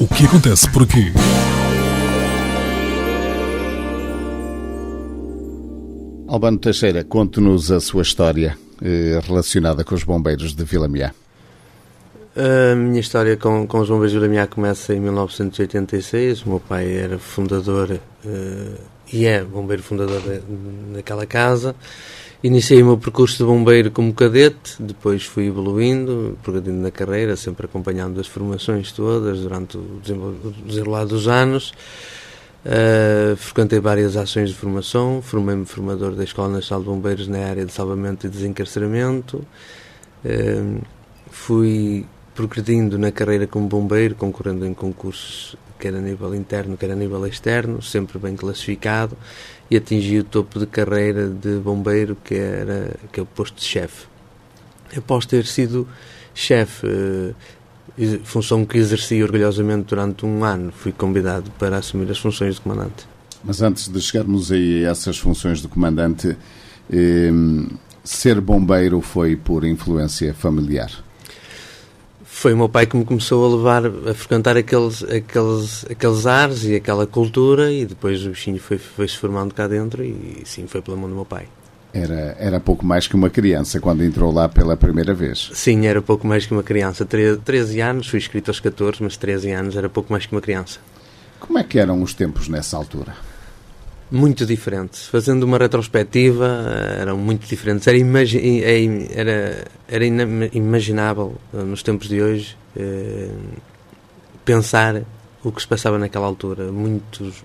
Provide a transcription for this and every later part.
O que acontece por aqui? Albano Teixeira, conte-nos a sua história relacionada com os bombeiros de Vilamiá. A minha história com os bombeiros de Vilamiá começa em 1986. O meu pai era fundador e é bombeiro fundador daquela casa. Iniciei o meu percurso de bombeiro como cadete, depois fui evoluindo, progredindo na carreira, sempre acompanhando as formações todas durante o desenrolar dos anos. Frequentei várias ações de formação, formei-me formador da Escola Nacional de Bombeiros na área de salvamento e desencarceramento. Fui progredindo na carreira como bombeiro, concorrendo em concursos quer a nível interno, quer a nível externo, sempre bem classificado, e atingi o topo de carreira de bombeiro, que é o posto de chefe. Após ter sido chefe, função que exerci orgulhosamente durante um ano, fui convidado para assumir as funções de comandante. Mas antes de chegarmos aí a essas funções de comandante, ser bombeiro foi por influência familiar? Foi o meu pai que me começou a levar a frequentar aqueles ares e aquela cultura, e depois o bichinho foi-se formando cá dentro, e sim, foi pela mão do meu pai. Era pouco mais que uma criança quando entrou lá pela primeira vez? Sim, era pouco mais que uma criança. 13 anos, fui inscrito aos 14, mas 13 anos era pouco mais que uma criança. Como é que eram os tempos nessa altura? Muito diferentes. Fazendo uma retrospectiva, eram muito diferentes. Era inimaginável, nos tempos de hoje, pensar o que se passava naquela altura. Muitos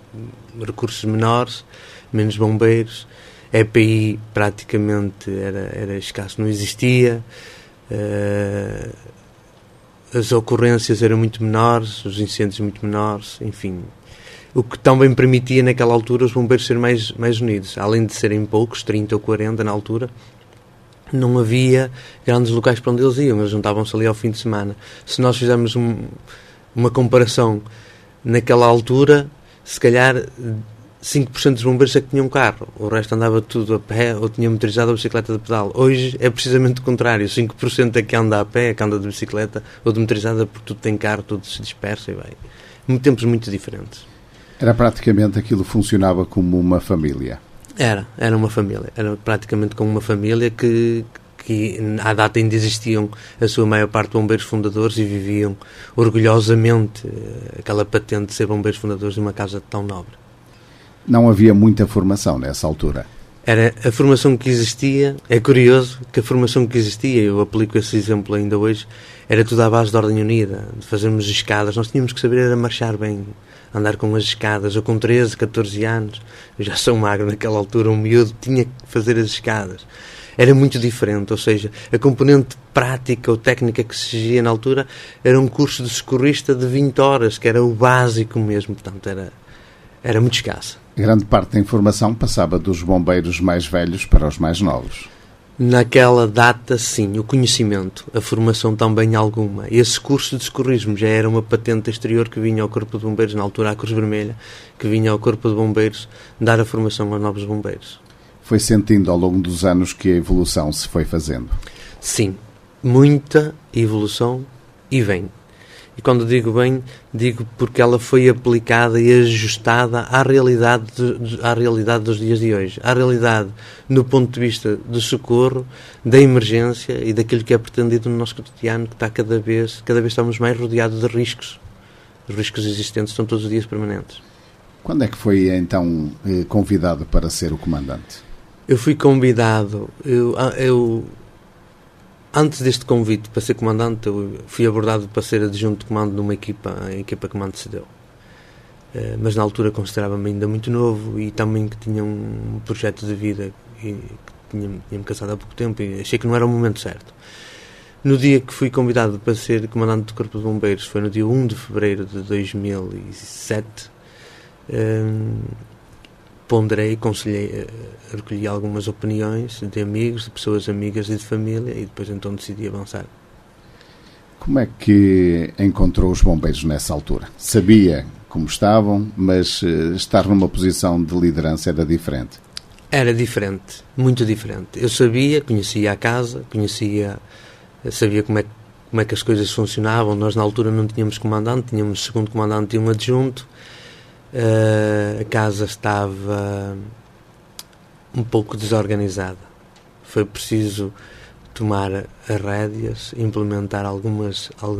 recursos menores, menos bombeiros, EPI praticamente era escasso, não existia, as ocorrências eram muito menores, os incêndios muito menores, enfim. O que também permitia naquela altura os bombeiros serem mais unidos. Além de serem poucos, 30 ou 40 na altura, não havia grandes locais para onde eles iam, eles juntavam-se ali ao fim de semana. Se nós fizermos uma comparação, naquela altura, se calhar 5% dos bombeiros é que tinham carro, o resto andava tudo a pé ou tinha motorizado a bicicleta de pedal. Hoje é precisamente o contrário, 5% é que anda a pé, é que anda de bicicleta ou de motorizada, porque tudo tem carro, tudo se dispersa e vai. Tempos muito diferentes. Era praticamente aquilo funcionava como uma família? Era uma família. Era praticamente como uma família que à data ainda existiam a sua maior parte de bombeiros fundadores e viviam orgulhosamente aquela patente de ser bombeiros fundadores de uma casa tão nobre. Não havia muita formação nessa altura? Era a formação que existia. É curioso que a formação que existia, eu aplico esse exemplo ainda hoje, era tudo à base de ordem unida, de fazermos escadas. Nós tínhamos que saber era marchar bem, andar com as escadas. Eu com 13, 14 anos, eu já sou magro naquela altura, um miúdo, tinha que fazer as escadas. Era muito diferente, ou seja, a componente prática ou técnica que se exigia na altura era um curso de socorrista de 20 horas, que era o básico mesmo, portanto era muito escasso. Grande parte da informação passava dos bombeiros mais velhos para os mais novos. Naquela data, sim, o conhecimento, a formação também alguma. Esse curso de socorrismo já era uma patente exterior que vinha ao Corpo de Bombeiros, na altura a Cruz Vermelha, que vinha ao Corpo de Bombeiros dar a formação aos novos bombeiros. Foi sentindo ao longo dos anos que a evolução se foi fazendo? Sim, muita evolução e bem. E quando digo bem, digo porque ela foi aplicada e ajustada à realidade dos dias de hoje. À realidade no ponto de vista do socorro, da emergência e daquilo que é pretendido no nosso cotidiano, que está cada vez estamos mais rodeados de riscos. Os riscos existentes são todos os dias permanentes. Quando é que foi então convidado para ser o comandante? Eu fui convidado, antes deste convite para ser comandante, eu fui abordado para ser adjunto de comando numa equipa, a equipa que me antecedeu. Mas na altura considerava-me ainda muito novo e também que tinha um projeto de vida e que tinha-me casado há pouco tempo e achei que não era o momento certo. No dia que fui convidado para ser comandante do Corpo de Bombeiros, foi no dia 1 de fevereiro de 2007, ponderei, aconselhei, recolhi algumas opiniões de amigos, de pessoas amigas e de família e depois então decidi avançar. Como é que encontrou os bombeiros nessa altura? Sabia como estavam, mas estar numa posição de liderança era diferente? Era diferente, muito diferente. Eu sabia, conhecia a casa, sabia como é que como é que as coisas funcionavam. Nós na altura não tínhamos comandante, tínhamos segundo comandante e um adjunto. A casa estava um pouco desorganizada. Foi preciso tomar as rédeas, implementar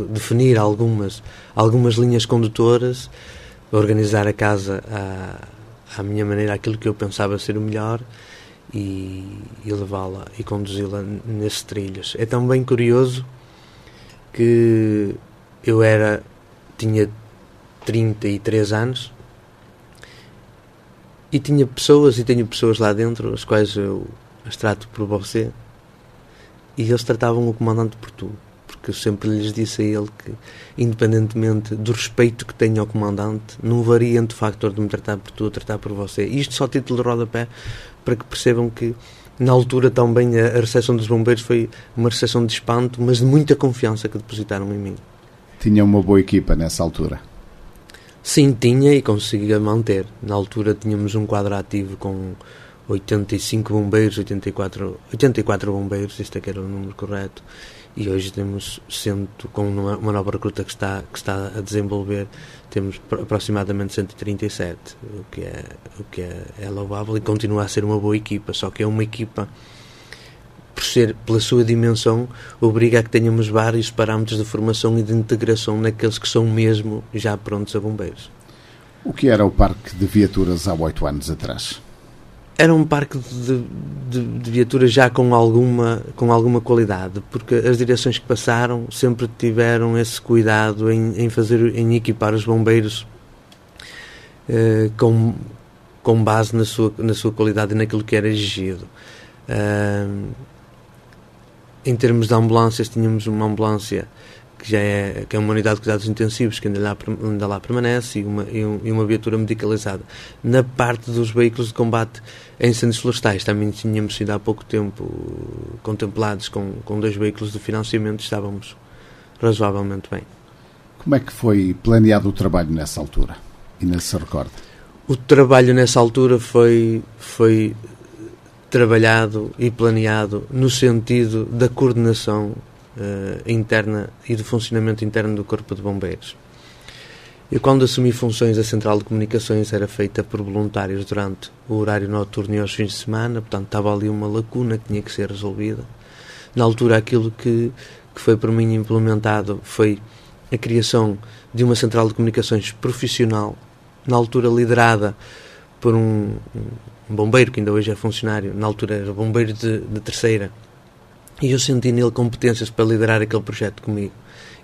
definir algumas linhas condutoras, organizar a casa à minha maneira, aquilo que eu pensava ser o melhor, e levá-la e conduzi-la nesses trilhos. É também curioso que eu tinha 33 anos e tenho pessoas lá dentro, as quais eu as trato por você, e eles tratavam o comandante por tu, porque eu sempre lhes disse a ele que, independentemente do respeito que tenho ao comandante, não varia entre o factor de me tratar por tu ou tratar por você. Isto só título de rodapé, para que percebam que na altura também a recepção dos bombeiros foi uma recepção de espanto, mas de muita confiança que depositaram em mim. Tinha uma boa equipa nessa altura? Sim, tinha, e conseguia manter. Na altura tínhamos um quadro ativo com 85 bombeiros, 84 bombeiros, este é que era o número correto, e hoje temos com uma nova recruta que está a desenvolver, temos aproximadamente 137, o que é louvável, e continua a ser uma boa equipa, só que é uma equipa, pela sua dimensão, obriga a que tenhamos vários parâmetros de formação e de integração naqueles que são mesmo já prontos a bombeiros. O que era o parque de viaturas há 8 anos atrás? Era um parque de viaturas já com alguma qualidade, porque as direções que passaram sempre tiveram esse cuidado em equipar os bombeiros com base na sua qualidade e naquilo que era exigido. Em termos de ambulâncias, tínhamos uma ambulância que é uma unidade de cuidados intensivos, que ainda lá permanece, e uma viatura medicalizada. Na parte dos veículos de combate a incêndios florestais, também tínhamos sido há pouco tempo contemplados com 2 veículos de financiamento, estávamos razoavelmente bem. Como é que foi planeado o trabalho nessa altura? E não se recorda? O trabalho nessa altura foi trabalhado e planeado no sentido da coordenação interna e do funcionamento interno do Corpo de Bombeiros. Eu, quando assumi funções, a Central de Comunicações era feita por voluntários durante o horário noturno e aos fins de semana, portanto estava ali uma lacuna que tinha que ser resolvida. Na altura, aquilo que foi por mim implementado foi a criação de uma Central de Comunicações profissional, na altura liderada por um bombeiro, que ainda hoje é funcionário, na altura era bombeiro de terceira, e eu senti nele competências para liderar aquele projeto comigo.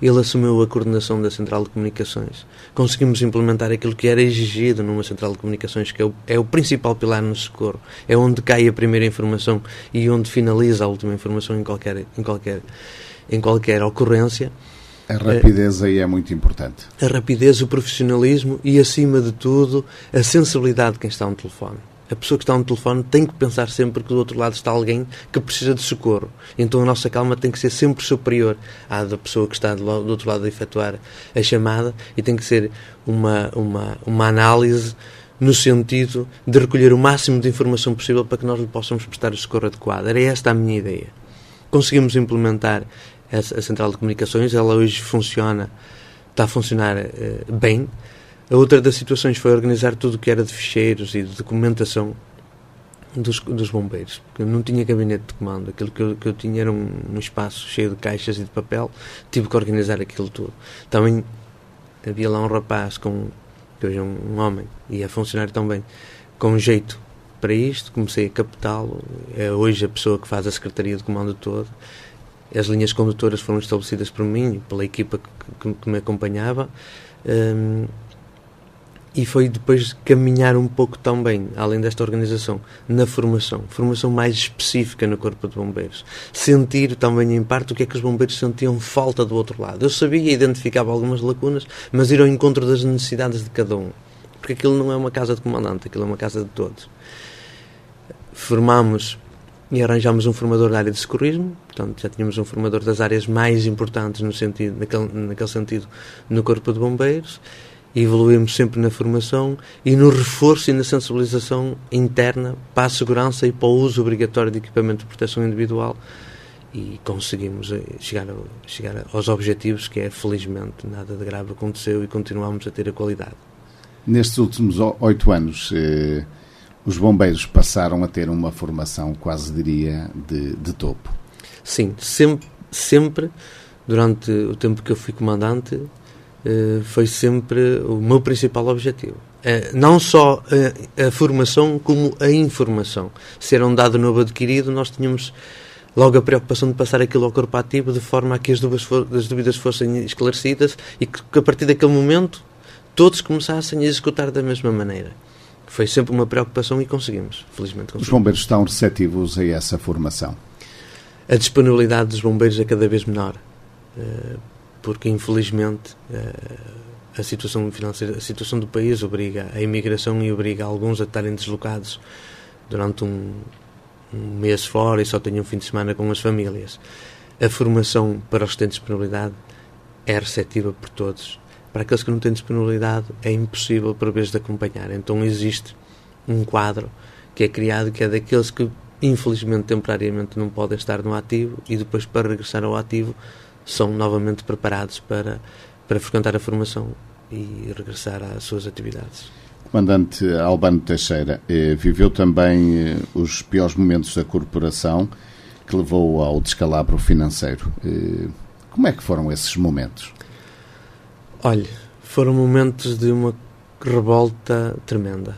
Ele assumiu a coordenação da Central de Comunicações. Conseguimos implementar aquilo que era exigido numa Central de Comunicações, que é o principal pilar no socorro. É onde cai a primeira informação e onde finaliza a última informação em qualquer ocorrência. A rapidez aí é muito importante. A rapidez, o profissionalismo e, acima de tudo, a sensibilidade de quem está no telefone. A pessoa que está no telefone tem que pensar sempre que do outro lado está alguém que precisa de socorro. Então a nossa calma tem que ser sempre superior à da pessoa que está do outro lado a efetuar a chamada, e tem que ser uma análise no sentido de recolher o máximo de informação possível para que nós lhe possamos prestar o socorro adequado. Era esta a minha ideia. Conseguimos implementar a Central de Comunicações, ela hoje está a funcionar bem. A outra das situações foi organizar tudo o que era de ficheiros e de documentação dos bombeiros, porque eu não tinha gabinete de comando. Aquilo que eu tinha era um espaço cheio de caixas e de papel. Tive que organizar aquilo tudo. Também havia lá um rapaz, que hoje é um homem e é funcionário também, com jeito para isto. Comecei a captá-lo. É hoje a pessoa que faz a secretaria de comando todo. As linhas condutoras foram estabelecidas por mim e pela equipa que me acompanhava. E foi depois caminhar um pouco também, além desta organização, na formação mais específica no Corpo de Bombeiros. Sentir também, em parte, o que é que os bombeiros sentiam falta do outro lado. Eu sabia e identificava algumas lacunas, mas ir ao encontro das necessidades de cada um. Porque aquilo não é uma casa de comandante, aquilo é uma casa de todos. Formámos e arranjámos um formador da área de socorrismo, portanto já tínhamos um formador das áreas mais importantes naquele sentido no Corpo de Bombeiros. Evoluímos sempre na formação e no reforço e na sensibilização interna para a segurança e para o uso obrigatório de equipamento de proteção individual e conseguimos chegar aos objetivos, que é, felizmente, nada de grave aconteceu e continuamos a ter a qualidade. Nestes últimos 8 anos, os bombeiros passaram a ter uma formação, quase diria, de topo. Sim, sempre, durante o tempo que eu fui comandante, foi sempre o meu principal objetivo. Não só a formação, como a informação. Se era um dado novo adquirido, nós tínhamos logo a preocupação de passar aquilo ao corpo ativo, de forma a que as dúvidas fossem esclarecidas e que a partir daquele momento todos começassem a executar da mesma maneira. Foi sempre uma preocupação e felizmente conseguimos. Os bombeiros estão receptivos a essa formação? A disponibilidade dos bombeiros é cada vez menor, porque infelizmente a situação financeira, a situação do país obriga a imigração e obriga alguns a estarem deslocados durante um mês fora e só têm um fim de semana com as famílias. A formação para os que têm disponibilidade é receptiva por todos. Para aqueles que não têm disponibilidade é impossível por vezes de acompanhar. Então existe um quadro que é criado, que é daqueles que infelizmente temporariamente não podem estar no ativo e depois, para regressar ao ativo, são novamente preparados para frequentar a formação e regressar às suas atividades. Comandante Albano Teixeira, viveu também os piores momentos da corporação, que levou ao descalabro financeiro. Como é que foram esses momentos? Olha, foram momentos de uma revolta tremenda,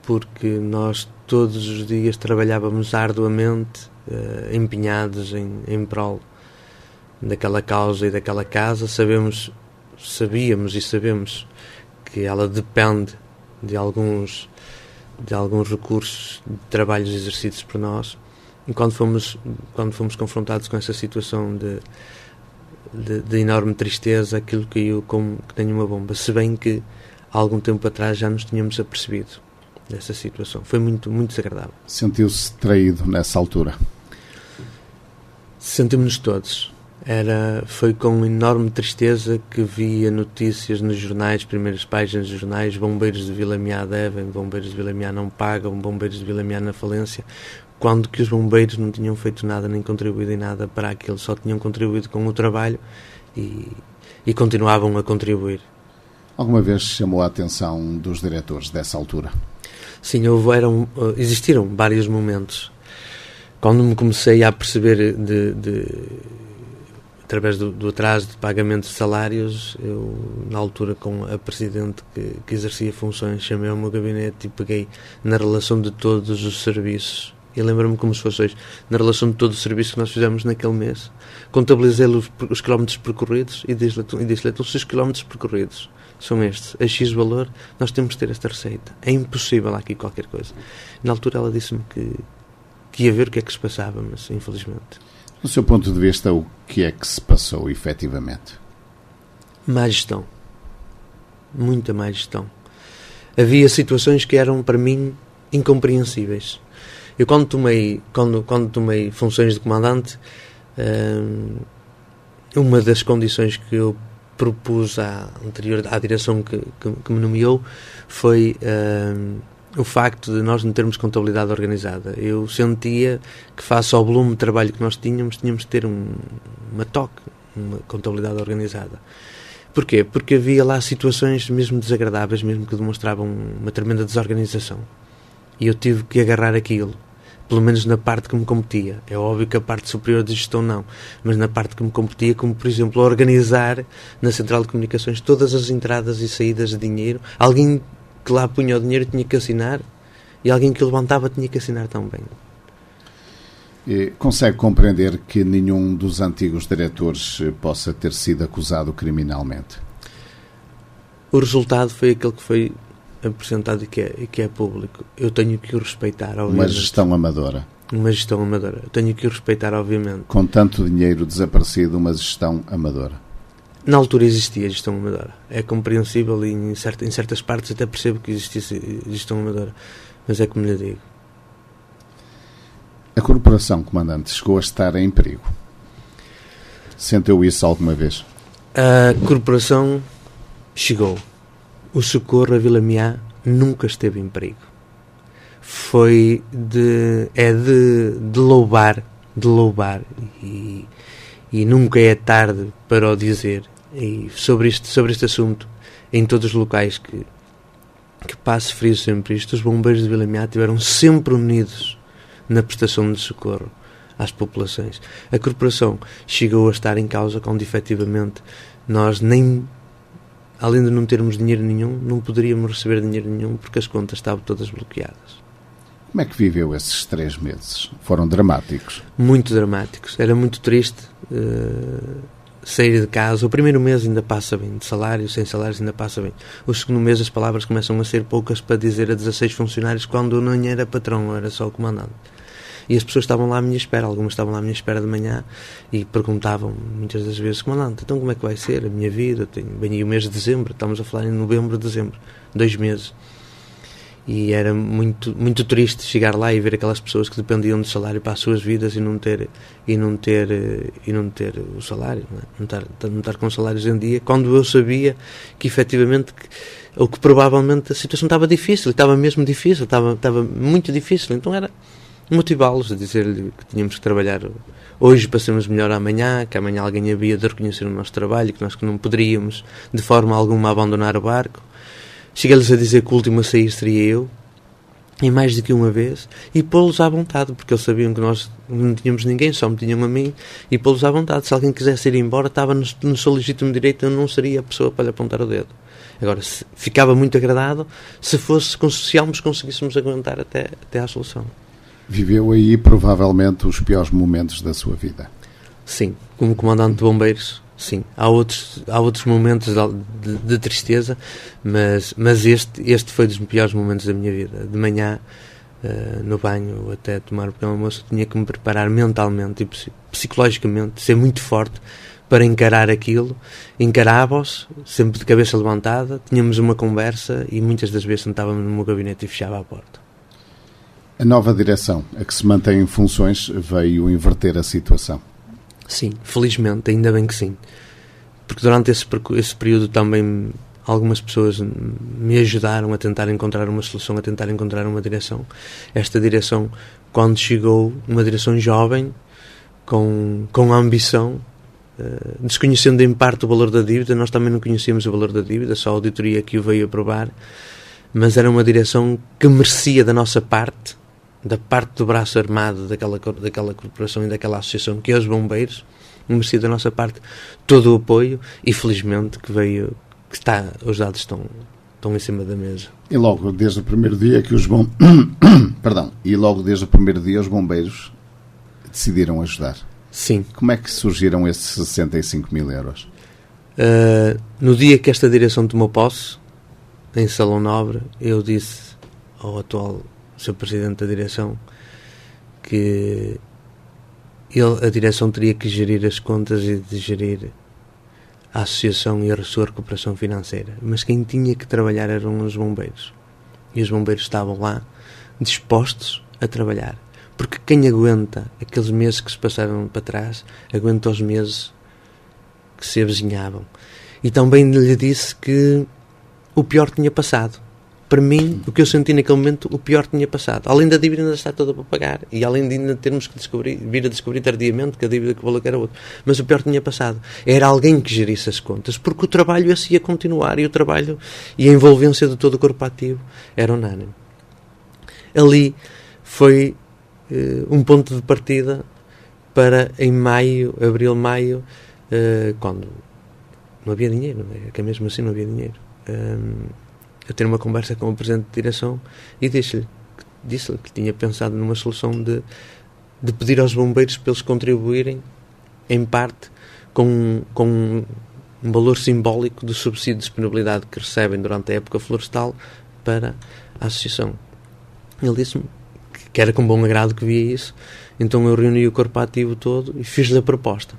porque nós todos os dias trabalhávamos arduamente, empenhados em prol daquela causa e daquela casa. Sabíamos e sabemos que ela depende de alguns recursos de trabalhos exercidos por nós, e quando fomos confrontados com essa situação de enorme tristeza, aquilo caiu como que tem uma bomba, se bem que há algum tempo atrás já nos tínhamos apercebido dessa situação. Foi muito, muito desagradável. Sentiu-se traído nessa altura? Sentimos-nos todos. Foi com enorme tristeza que via notícias nos jornais, primeiras páginas dos jornais: bombeiros de Vilamiá devem, bombeiros de Vilamiá não pagam, bombeiros de Vilamiá na falência, quando que os bombeiros não tinham feito nada, nem contribuído em nada para aquilo, só tinham contribuído com o trabalho e continuavam a contribuir. Alguma vez chamou a atenção dos diretores dessa altura? Sim, existiram vários momentos. Quando me comecei a perceber através do atraso de pagamento de salários, eu, na altura, com a Presidente que exercia funções, chamei ao meu gabinete e peguei na relação de todos os serviços. E lembro-me como se fosse hoje, na relação de todos os serviços que nós fizemos naquele mês. Contabilizei os quilómetros percorridos e disse-lhe: então, se os quilómetros percorridos são estes, a X valor, nós temos de ter esta receita. É impossível aqui qualquer coisa. Na altura ela disse-me que ia ver o que é que se passava, mas infelizmente... Do seu ponto de vista, o que é que se passou efetivamente? Má gestão. Muita má gestão. Havia situações que eram, para mim, incompreensíveis. Eu, quando tomei funções de comandante, uma das condições que eu propus à direção que me nomeou foi o facto de nós não termos contabilidade organizada. Eu sentia que, face ao volume de trabalho que nós tínhamos de ter uma contabilidade organizada. Porquê? Porque havia lá situações mesmo desagradáveis, mesmo que demonstravam uma tremenda desorganização. E eu tive que agarrar aquilo, pelo menos na parte que me competia. É óbvio que a parte superior de gestão não, mas na parte que me competia, como por exemplo organizar na central de comunicações todas as entradas e saídas de dinheiro. Alguém que lá punha o dinheiro tinha que assinar, e alguém que levantava tinha que assinar também. E consegue compreender que nenhum dos antigos diretores possa ter sido acusado criminalmente? O resultado foi aquele que foi apresentado e que é público. Eu tenho que o respeitar, obviamente. Uma gestão amadora. Uma gestão amadora. Eu tenho que o respeitar, obviamente. Com tanto dinheiro desaparecido, uma gestão amadora. Na altura existia gestão amadora. É compreensível e em certas partes até percebo que existisse gestão amadora. Mas é como lhe digo. A corporação, comandante, chegou a estar em perigo. Sentiu isso alguma vez? A corporação chegou. O socorro a Vilamiá nunca esteve em perigo. É de louvar de louvar, e nunca é tarde para o dizer, e sobre este assunto, em todos os locais que passo, frio sempre isto, os bombeiros de Vila Meada estiveram sempre unidos na prestação de socorro às populações. A corporação chegou a estar em causa quando efetivamente nós nem, além de não termos dinheiro nenhum, não poderíamos receber dinheiro nenhum porque as contas estavam todas bloqueadas. Como é que viveu esses 3 meses? Foram dramáticos? Muito dramáticos. Era muito triste sair de casa. O primeiro mês ainda passa bem, de salário, sem salários ainda passa bem. O segundo mês as palavras começam a ser poucas para dizer a 16 funcionários quando eu não era patrão, eu era só o comandante. E as pessoas estavam lá à minha espera, algumas estavam lá à minha espera de manhã e perguntavam muitas das vezes: comandante, então como é que vai ser a minha vida? Bem aí o mês de dezembro, estamos a falar em novembro, dezembro, 2 meses. E era muito, muito triste chegar lá e ver aquelas pessoas que dependiam do salário para as suas vidas e não ter o salário, não estar com salários em dia, quando eu sabia que efetivamente, ou que provavelmente a situação estava difícil, estava mesmo difícil, estava muito difícil. Então era motivá-los, a dizer-lhe que tínhamos que trabalhar hoje para sermos melhor amanhã, que amanhã alguém havia de reconhecer o nosso trabalho, que nós que não poderíamos de forma alguma abandonar o barco. Cheguei-lhes a dizer que o último a sair seria eu, e mais do que uma vez, e pô-los à vontade, porque eles sabiam que nós não tínhamos ninguém, só me tinham a mim, e pô-los à vontade. Se alguém quisesse ir embora, estava no seu legítimo direito, eu não seria a pessoa para lhe apontar o dedo. Agora, ficava muito agradado se conseguíssemos aguentar até à solução. Viveu aí provavelmente os piores momentos da sua vida? Sim, como comandante de bombeiros, sim. Há outros momentos de tristeza, mas este foi dos piores momentos da minha vida. De manhã, no banho, até tomar o pequeno almoço, tinha que me preparar mentalmente e psicologicamente, ser muito forte para encarar aquilo. Encarava-os, sempre de cabeça levantada, tínhamos uma conversa e muitas das vezes sentávamos no meu gabinete e fechava a porta. A nova direção, a que se mantém em funções, veio inverter a situação? Sim, felizmente, ainda bem que sim. Porque durante esse período também algumas pessoas me ajudaram a tentar encontrar uma solução, a tentar encontrar uma direção. Esta direção, quando chegou, uma direção jovem, com ambição, desconhecendo em parte o valor da dívida. Nós também não conhecíamos o valor da dívida, só a auditoria que o veio aprovar, mas era uma direção que merecia da nossa parte, da parte do braço armado daquela corporação e daquela associação que é os bombeiros, merecia da nossa parte todo o apoio, e felizmente os dados estão em cima da mesa. E logo desde o primeiro dia que os bombeiros decidiram ajudar. Sim. Como é que surgiram esses 65 mil euros? No dia que esta direção tomou posse, em Salão Nobre, eu disse ao atual Sr. Presidente da direção que a direção teria que gerir as contas e de gerir a associação e a sua recuperação financeira, mas quem tinha que trabalhar eram os bombeiros, e os bombeiros estavam lá dispostos a trabalhar, porque quem aguenta aqueles meses que se passaram para trás aguenta os meses que se avizinhavam. E também lhe disse que o pior tinha passado. Para mim, o que eu senti naquele momento, o pior tinha passado. Além da dívida ainda está toda para pagar, e além de ainda termos que vir a descobrir tardiamente que a dívida que o valor era outra. Mas o pior tinha passado. Era alguém que gerisse as contas, porque o trabalho esse ia continuar, e o trabalho e a envolvência de todo o corpo ativo era unânime. Ali foi um ponto de partida para, em abril, maio, quando não havia dinheiro, que mesmo assim não havia dinheiro. Eu ter uma conversa com o Presidente de Direção e disse-lhe que tinha pensado numa solução de pedir aos bombeiros para eles contribuírem, em parte, com um valor simbólico do subsídio de disponibilidade que recebem durante a época florestal para a associação. Ele disse-me que era com bom agrado que via isso, então eu reuni o corpo ativo todo e fiz-lhe a proposta.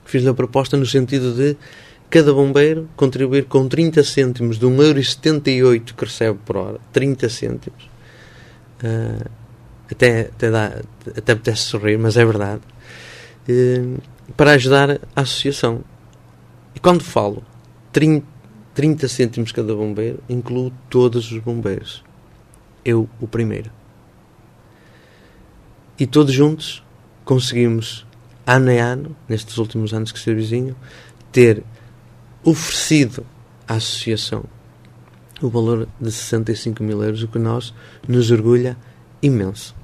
Fiz-lhe a proposta no sentido de cada bombeiro contribuir com 30 cêntimos de 1,78€ que recebe por hora, 30 cêntimos. Até apetece sorrir, mas é verdade. Para ajudar a associação. E quando falo 30 cêntimos cada bombeiro, incluo todos os bombeiros. Eu, o primeiro. E todos juntos conseguimos, ano a ano, nestes últimos anos que se avizinham, ter oferecido à associação o valor de 65 mil euros, o que nos orgulha imenso.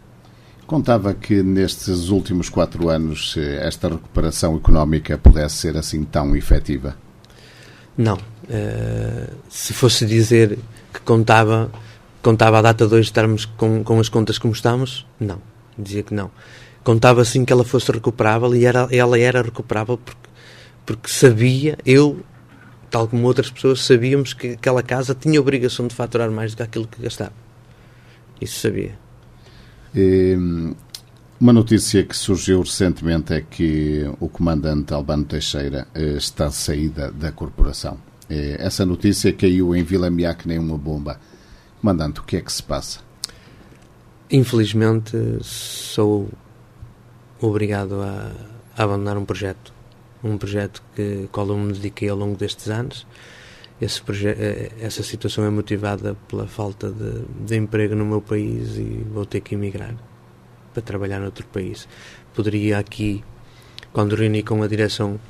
Contava que nestes últimos 4 anos esta recuperação económica pudesse ser assim tão efetiva? Não. Se fosse dizer que contava a data de hoje estarmos com as contas como estamos, não. Dizia que não. Contava sim que ela fosse recuperável, e ela era recuperável porque sabia, eu, tal como outras pessoas, sabíamos que aquela casa tinha a obrigação de faturar mais do que aquilo que gastava. Isso sabia. Uma notícia que surgiu recentemente é que o comandante Albano Teixeira está de saída da corporação. Essa notícia caiu em Vilamiá que nem uma bomba. Comandante, o que é que se passa? Infelizmente, sou obrigado a abandonar um projeto qual eu me dediquei ao longo destes anos. Essa situação é motivada pela falta de emprego no meu país e vou ter que emigrar para trabalhar noutro país. Poderia aqui, quando reuni com a direção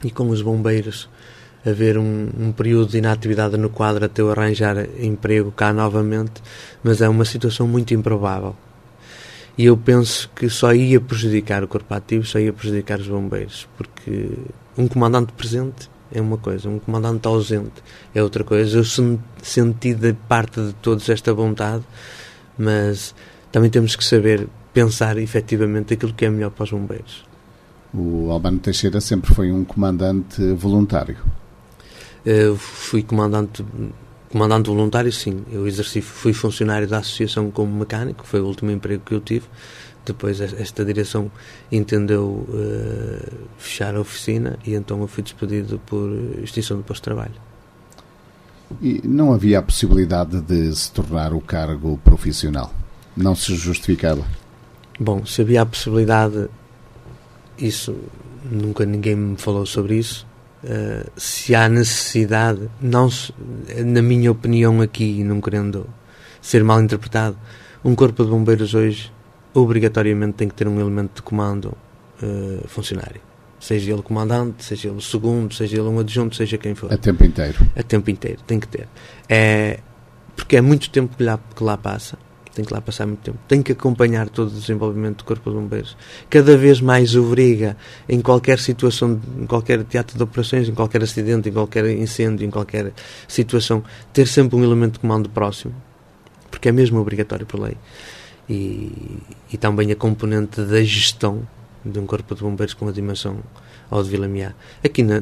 e com os bombeiros, haver um período de inatividade no quadro até eu arranjar emprego cá novamente, mas é uma situação muito improvável. E eu penso que só ia prejudicar o corpo ativo, só ia prejudicar os bombeiros, porque um comandante presente é uma coisa, um comandante ausente é outra coisa. Eu senti de parte de todos esta vontade, mas também temos que saber pensar efetivamente aquilo que é melhor para os bombeiros. O Albano Teixeira sempre foi um comandante voluntário. Eu fui comandante voluntário, sim. Eu fui funcionário da associação como mecânico, foi o último emprego que eu tive. Depois esta direção entendeu fechar a oficina e então eu fui despedido por extinção do posto de trabalho. E não havia a possibilidade de se tornar o cargo profissional? Não se justificava? Bom, se havia a possibilidade, isso nunca ninguém me falou sobre isso. Se há necessidade, na minha opinião aqui, não querendo ser mal interpretado, um corpo de bombeiros hoje obrigatoriamente tem que ter um elemento de comando funcionário, seja ele comandante, seja ele segundo, seja ele um adjunto, seja quem for, a tempo inteiro tem que ter, porque é muito tempo que lá passa, tem que lá passar muito tempo, tem que acompanhar todo o desenvolvimento do corpo de bombeiros, cada vez mais obriga em qualquer situação, em qualquer teatro de operações, em qualquer acidente, em qualquer incêndio, em qualquer situação, ter sempre um elemento de comando próximo, porque é mesmo obrigatório por lei. E também a componente da gestão de um corpo de bombeiros com a dimensão ao de Vilamiá. Aqui na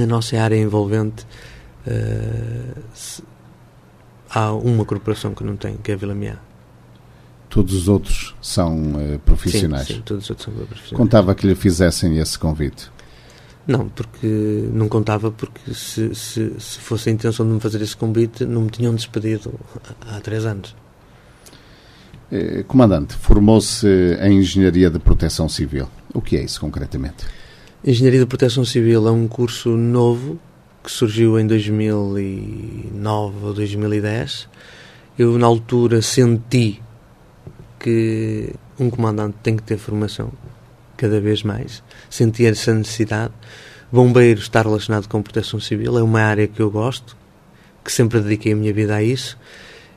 nossa área envolvente há uma corporação que não tem, que é a Vilamiá. Todos os outros são profissionais? Sim, todos os outros são profissionais. Contava que lhe fizessem esse convite? Não, porque não contava, porque se fosse a intenção de me fazer esse convite, não me tinham despedido há 3 anos. Comandante, formou-se em Engenharia de Proteção Civil. O que é isso concretamente? Engenharia de Proteção Civil é um curso novo que surgiu em 2009 ou 2010. Eu, na altura, senti que um comandante tem que ter formação, cada vez mais. Senti essa necessidade. Bombeiro está relacionado com Proteção Civil, é uma área que eu gosto, que sempre dediquei a minha vida a isso,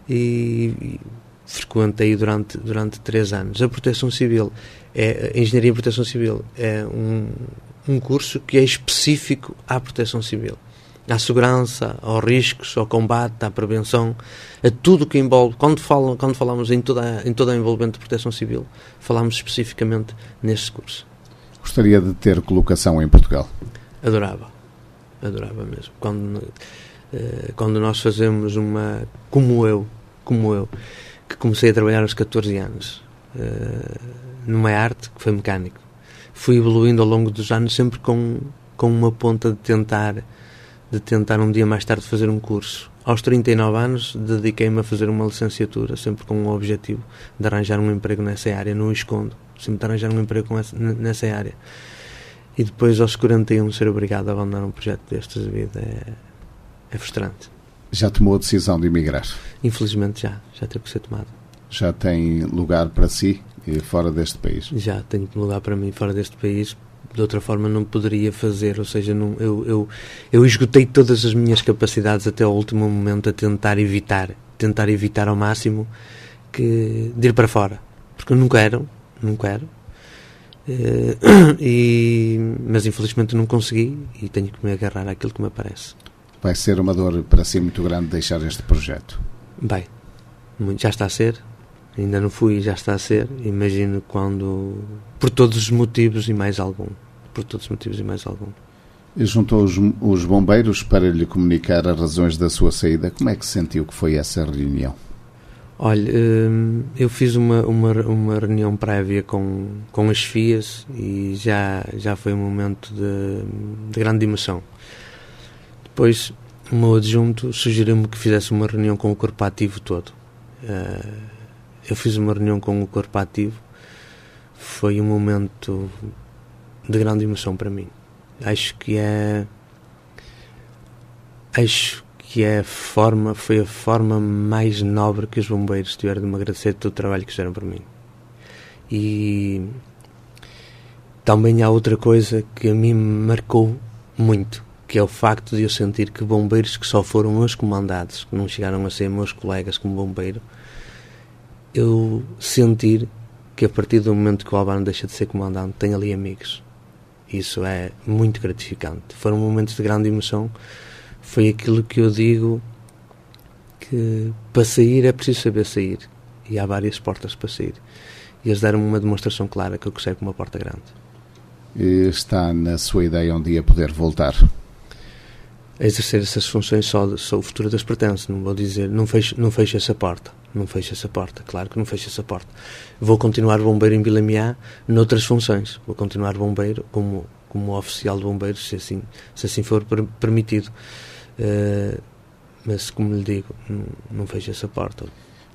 e frequentei durante 3 anos. A Proteção Civil, a Engenharia em Proteção Civil é um curso que é específico à Proteção Civil, à segurança, aos riscos, ao combate, à prevenção, a tudo que envolve. Quando falamos em todo o envolvimento de Proteção Civil, falamos especificamente neste curso. Gostaria de ter colocação em Portugal? Adorava mesmo. Quando nós fazemos como eu, que comecei a trabalhar aos 14 anos, numa arte que foi mecânico, fui evoluindo ao longo dos anos, sempre com uma ponta de tentar um dia mais tarde fazer um curso. Aos 39 anos dediquei-me a fazer uma licenciatura, sempre com o objetivo de arranjar um emprego nessa área, não o escondo, sempre de arranjar um emprego nessa área. E depois, aos 41, ser obrigado a abandonar um projeto destes de vida é frustrante. Já tomou a decisão de emigrar? Infelizmente já teve que ser tomado. Já tem lugar para si e fora deste país? Já tenho lugar para mim fora deste país. De outra forma não poderia fazer, ou seja, eu esgotei todas as minhas capacidades até ao último momento a tentar evitar ao máximo de ir para fora, porque eu não quero, mas infelizmente não consegui e tenho que me agarrar àquilo que me aparece. Vai ser uma dor para si muito grande deixar este projeto? Bem, já está a ser. Ainda não fui, já está a ser. Imagino quando... Por todos os motivos e mais algum. E juntou os bombeiros para lhe comunicar as razões da sua saída. Como é que sentiu que foi essa reunião? Olha, eu fiz uma reunião prévia com as FIAs e já foi um momento de grande emoção. Depois, o meu adjunto sugeriu-me que fizesse uma reunião com o corpo ativo todo. Eu fiz uma reunião com o corpo ativo, foi um momento de grande emoção para mim. Acho que foi a forma mais nobre que os bombeiros tiveram de me agradecer todo o trabalho que fizeram por mim. E também há outra coisa que a mim me marcou muito, que é o facto de eu sentir que bombeiros que só foram meus comandados, que não chegaram a ser meus colegas como bombeiro, eu sentir que a partir do momento que o Albano deixa de ser comandante, tem ali amigos. Isso é muito gratificante. Foram momentos de grande emoção. Foi aquilo que eu digo, que para sair é preciso saber sair. E há várias portas para sair. E eles deram-me uma demonstração clara que eu consigo uma porta grande. E está na sua ideia um dia poder voltar? A exercer essas funções só o futuro das pertence. Não vou dizer, não fecho essa porta. Não fecho essa porta, claro que não fecho essa porta. Vou continuar bombeiro em Vilamiá noutras funções. Vou continuar bombeiro como oficial de bombeiros, se assim for permitido. Mas, como lhe digo, não fecho essa porta.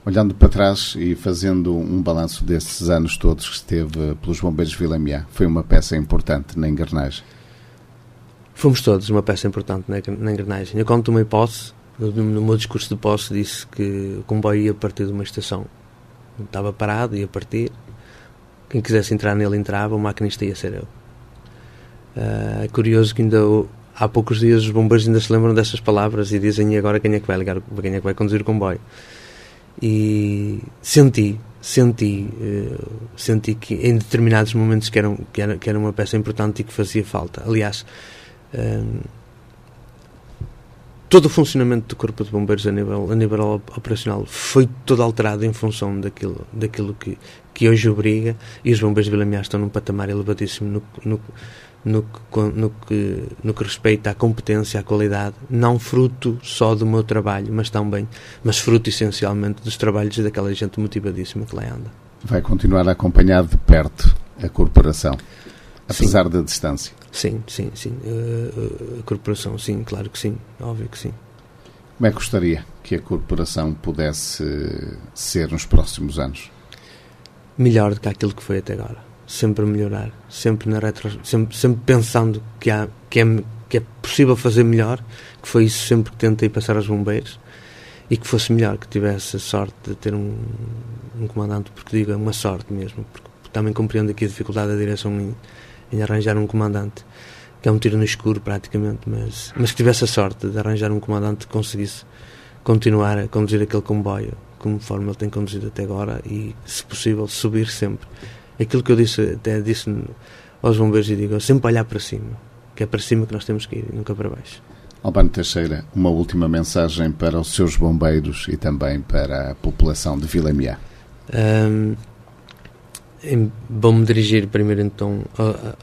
Olhando para trás e fazendo um balanço destes anos todos que esteve pelos bombeiros de Vilamiá, foi uma peça importante na engrenagem? Fomos todos uma peça importante na engrenagem. Eu, quando tomei posse, no meu discurso de posse, disse que o comboio ia partir de uma estação. Estava parado, ia partir. Quem quisesse entrar nele entrava, o maquinista ia ser eu. É curioso que ainda há poucos dias os bombeiros ainda se lembram dessas palavras e dizem: e agora quem é que vai ligar, quem é que vai conduzir o comboio? E senti que em determinados momentos que era uma peça importante e que fazia falta. Aliás, todo o funcionamento do Corpo de Bombeiros a nível operacional foi todo alterado em função daquilo que hoje obriga, e os bombeiros de Vilamiá estão num patamar elevadíssimo no que respeita à competência, à qualidade, não fruto só do meu trabalho, mas fruto essencialmente dos trabalhos daquela gente motivadíssima que lá anda. Vai continuar a acompanhar de perto a corporação, apesar da distância? Sim. A corporação, sim, claro que sim, óbvio que sim. Como é que gostaria que a corporação pudesse ser nos próximos anos? Melhor do que aquilo que foi até agora. Sempre melhorar, sempre sempre pensando que é possível fazer melhor, que foi isso sempre que tentei passar aos bombeiros, e que fosse melhor, que tivesse a sorte de ter um comandante, porque digo, é uma sorte mesmo, porque também compreendo aqui a dificuldade da direção em arranjar um comandante, que é um tiro no escuro praticamente, mas que tivesse a sorte de arranjar um comandante que conseguisse continuar a conduzir aquele comboio conforme ele tem conduzido até agora, e, se possível, subir sempre. Aquilo que eu disse aos bombeiros, e digo, sempre olhar para cima, que é para cima que nós temos que ir, e nunca para baixo. Albano Teixeira, uma última mensagem para os seus bombeiros e também para a população de Vilamiá. Vou-me dirigir primeiro então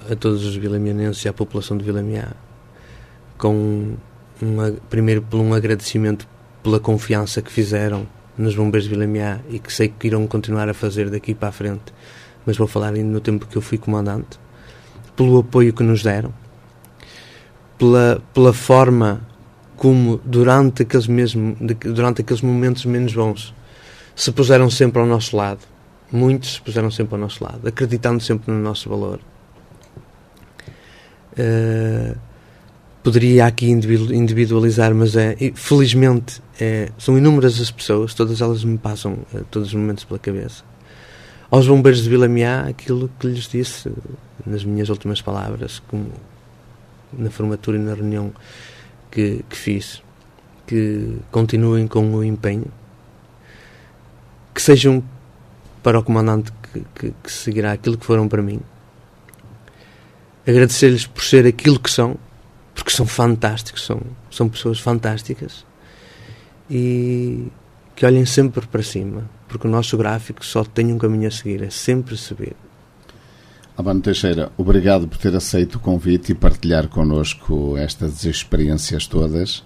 a todos os vilamianenses e à população de Vilamiá, primeiro por um agradecimento pela confiança que fizeram nos bombeiros de Vilamiá, e que sei que irão continuar a fazer daqui para a frente, mas vou falar ainda no tempo que eu fui comandante, pelo apoio que nos deram, pela forma como durante aqueles momentos menos bons se puseram sempre ao nosso lado. Muitos se puseram sempre ao nosso lado, acreditando sempre no nosso valor. Poderia aqui individualizar, mas felizmente são inúmeras as pessoas, todas elas me passam todos os momentos pela cabeça. aos bombeiros de Vilamiá aquilo que lhes disse nas minhas últimas palavras, como na formatura e na reunião que fiz, que continuem com o empenho, que sejam para o comandante que seguirá aquilo que foram para mim, agradecer-lhes por ser aquilo que são, porque são fantásticos, são pessoas fantásticas, e que olhem sempre para cima, porque o nosso gráfico só tem um caminho a seguir, é sempre subir. Albano Teixeira, obrigado por ter aceito o convite e partilhar connosco estas experiências todas.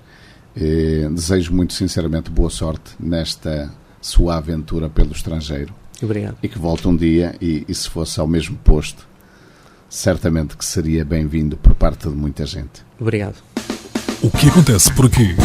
Desejo muito sinceramente boa sorte nesta sua aventura pelo estrangeiro. Obrigado. E que volte um dia, e se fosse ao mesmo posto, certamente que seria bem-vindo por parte de muita gente. Obrigado. O que acontece por aqui?